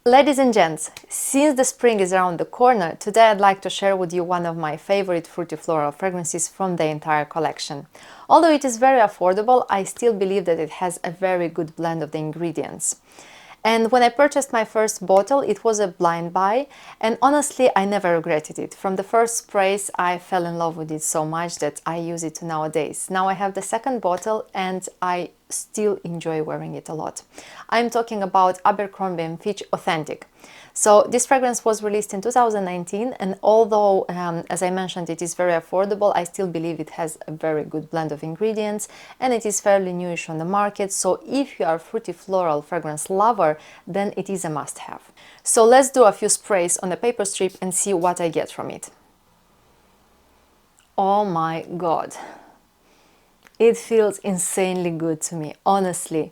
Ladies and gents, since the spring is around the corner, today I'd like to share with you one of my favorite fruity floral fragrances from the entire collection. Although it is very affordable, I still believe that it has a very good blend of the ingredients. And when I purchased my first bottle, it was a blind buy, and honestly, I never regretted it. From the first sprays, I fell in love with it so much that I use it nowadays. Now I have the second bottle and I still enjoy wearing it a lot. I'm talking about Abercrombie and Fitch Authentic. So this fragrance was released in 2019, and although, as I mentioned, it is very affordable, I still believe it has a very good blend of ingredients and it is fairly newish on the market. So if you are a fruity floral fragrance lover, then it is a must-have. So let's do a few sprays on the paper strip and see what I get from it. Oh my god! It feels insanely good to me, honestly.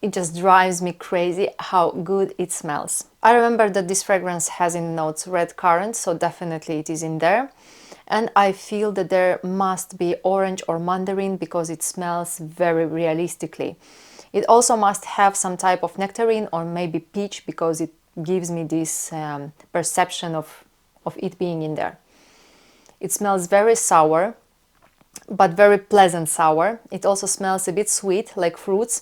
It just drives me crazy how good it smells. I remember that this fragrance has in notes red currant, so definitely it is in there. And I feel that there must be orange or mandarin because it smells very realistically. It also must have some type of nectarine or maybe peach because it gives me this perception of it being in there. It smells very sour, but very pleasant sour. It also smells a bit sweet, like fruits.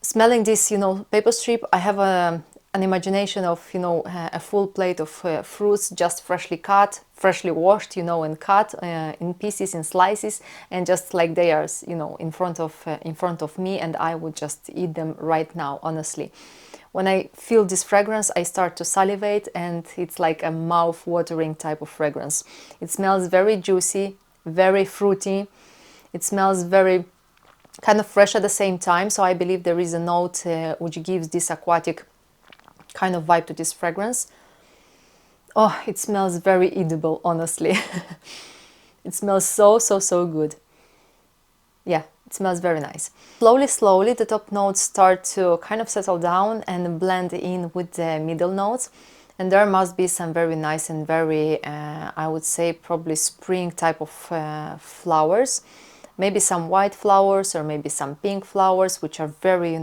Smelling this, paper strip, I have an imagination of, a full plate of fruits just freshly cut, freshly washed, and cut in pieces, in slices, and just like they are, in front of me, and I would just eat them right now, honestly. When I feel this fragrance, I start to salivate, and it's like a mouth-watering type of fragrance. It smells very juicy, very fruity. It smells very kind of fresh at the same time, so I believe there is a note which gives this aquatic kind of vibe to this fragrance. Oh, it smells very edible, honestly. It smells so good. Yeah, it smells very nice. Slowly, the top notes start to kind of settle down and blend in with the middle notes. And there must be some very nice and very, I would say, probably spring type of flowers. Maybe some white flowers or maybe some pink flowers, which are very,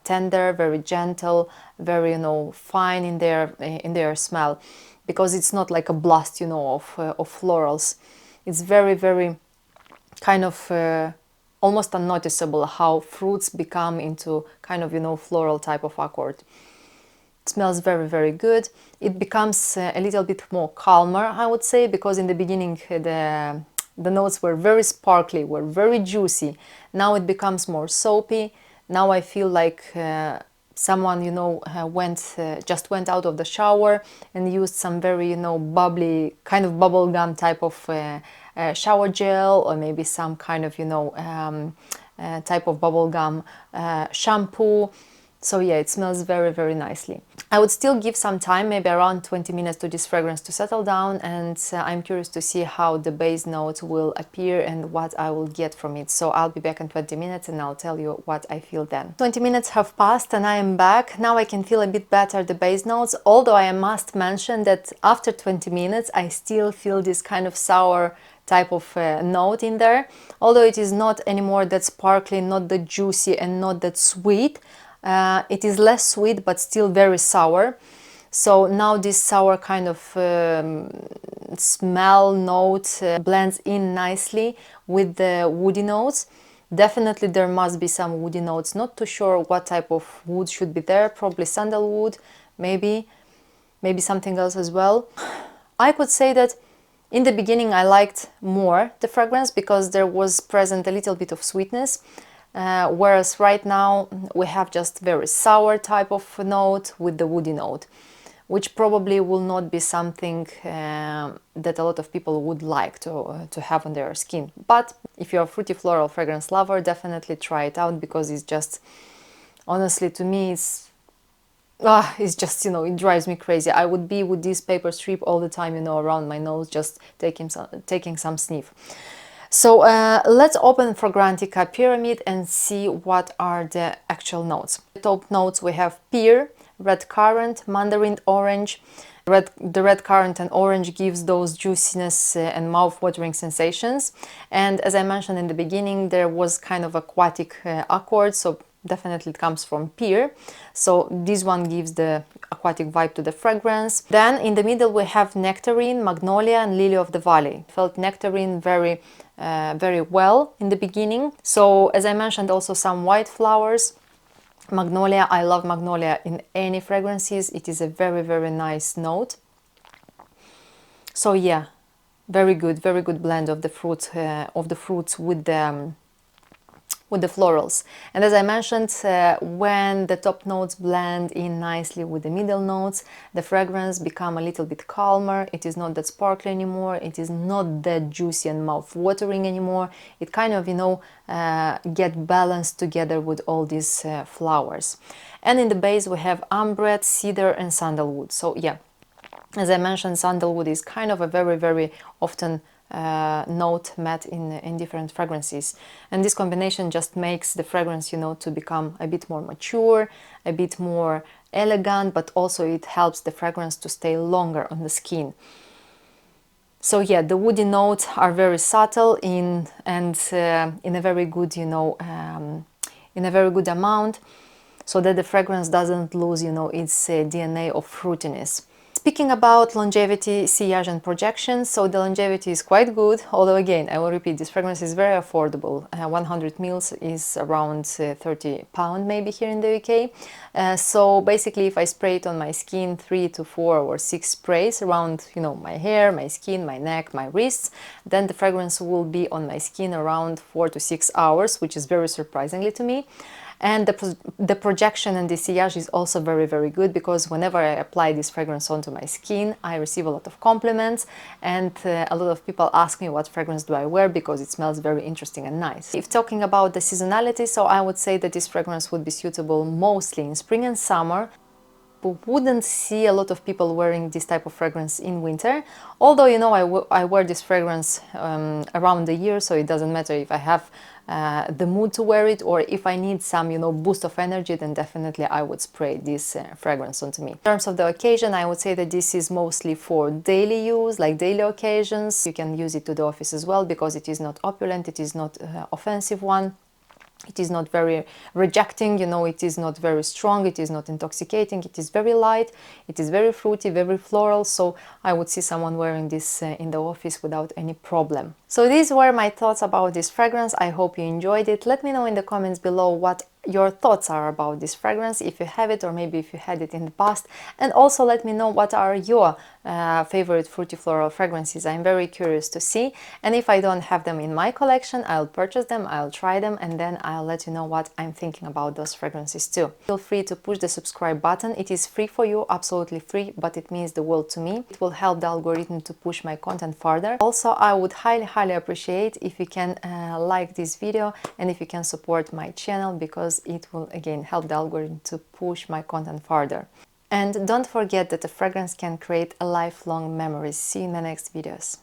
tender, very gentle, very, fine in their smell, because it's not like a blast, of florals. It's very kind of almost unnoticeable how fruits become into kind of, floral type of accord. It smells very good. It becomes a little bit more calmer, I would say, because in the beginning the notes were very sparkly, were very juicy. Now it becomes more soapy. Now I feel like someone, just went out of the shower and used some very, bubbly, kind of bubble gum type of shower gel, or maybe some kind of, type of bubble gum shampoo. So yeah, it smells very nicely. I would still give some time, maybe around 20 minutes, to this fragrance to settle down, and I'm curious to see how the base notes will appear and what I will get from it. So I'll be back in 20 minutes and I'll tell you what I feel then. 20 minutes have passed and I am back. Now I can feel a bit better the base notes, although I must mention that after 20 minutes I still feel this kind of sour type of note in there. Although it is not anymore that sparkly, not that juicy and not that sweet. It is less sweet but still very sour. So now this sour kind of smell note blends in nicely with the woody notes. Definitely there must be some woody notes. Not too sure what type of wood should be there. Probably sandalwood, maybe something else as well. I could say that in the beginning I liked more the fragrance because there was present a little bit of sweetness. Whereas right now we have just very sour type of note with the woody note, which probably will not be something that a lot of people would like to have on their skin. But if you're a fruity floral fragrance lover, definitely try it out, because it's just, honestly, to me, it's just, it drives me crazy. I would be with this paper strip all the time, around my nose, just taking some sniff. So let's open Fragrantica Pyramid and see what are the actual notes. The top notes we have pear, red currant, mandarin orange. The red currant and orange gives those juiciness and mouth-watering sensations. And as I mentioned in the beginning, there was kind of aquatic accord, so definitely it comes from pear. So this one gives the aquatic vibe to the fragrance. Then in the middle we have nectarine, magnolia and lily of the valley. Felt nectarine very well in the beginning. So as I mentioned, also some white flowers. Magnolia, I love magnolia in any fragrances. It is a very nice note. So yeah, very good blend of the fruits with the florals. And as I mentioned, when the top notes blend in nicely with the middle notes, the fragrance become a little bit calmer. It is not that sparkly anymore. It is not that juicy and mouth-watering anymore. It kind of, get balanced together with all these flowers. And in the base we have ambre, cedar and sandalwood. So yeah, as I mentioned, sandalwood is kind of a very often note met in different fragrances, and this combination just makes the fragrance to become a bit more mature, a bit more elegant, but also it helps the fragrance to stay longer on the skin. So yeah, the woody notes are very subtle in a very good in a very good amount, so that the fragrance doesn't lose its DNA of fruitiness. Speaking about longevity, sillage and projection, so the longevity is quite good, although again, I will repeat, this fragrance is very affordable. 100 mils is around £30 maybe here in the UK. So basically if I spray it on my skin 3 to 4 or 6 sprays around my hair, my skin, my neck, my wrists, then the fragrance will be on my skin around 4 to 6 hours, which is very surprisingly to me. And the projection and the sillage is also very good, because whenever I apply this fragrance onto my skin, I receive a lot of compliments, and a lot of people ask me what fragrance do I wear, because it smells very interesting and nice. If talking about the seasonality, so I would say that this fragrance would be suitable mostly in spring and summer. Wouldn't see a lot of people wearing this type of fragrance in winter, although I wear this fragrance around the year, so it doesn't matter if I have the mood to wear it, or if I need some boost of energy, then definitely I would spray this fragrance onto me. In terms of the occasion, I would say that this is mostly for daily use, like daily occasions. You can use it to the office as well, because it is not opulent, it is not offensive one. It is not very rejecting, it is not very strong, it is not intoxicating, it is very light, it is very fruity, very floral, so I would see someone wearing this in the office without any problem. So these were my thoughts about this fragrance. I hope you enjoyed it. Let me know in the comments below what your thoughts are about this fragrance, if you have it, or maybe if you had it in the past, and also let me know what are your favorite fruity floral fragrances. I'm very curious to see, and if I don't have them in my collection, I'll purchase them, I'll try them, and then I'll let you know what I'm thinking about those fragrances too. Feel free to push the subscribe button. It is free for you, absolutely free, but it means the world to me. It will help the algorithm to push my content further. Also, I would highly appreciate if you can like this video, and if you can support my channel, because it will again help the algorithm to push my content further. And don't forget that a fragrance can create a lifelong memory. See you in the next videos.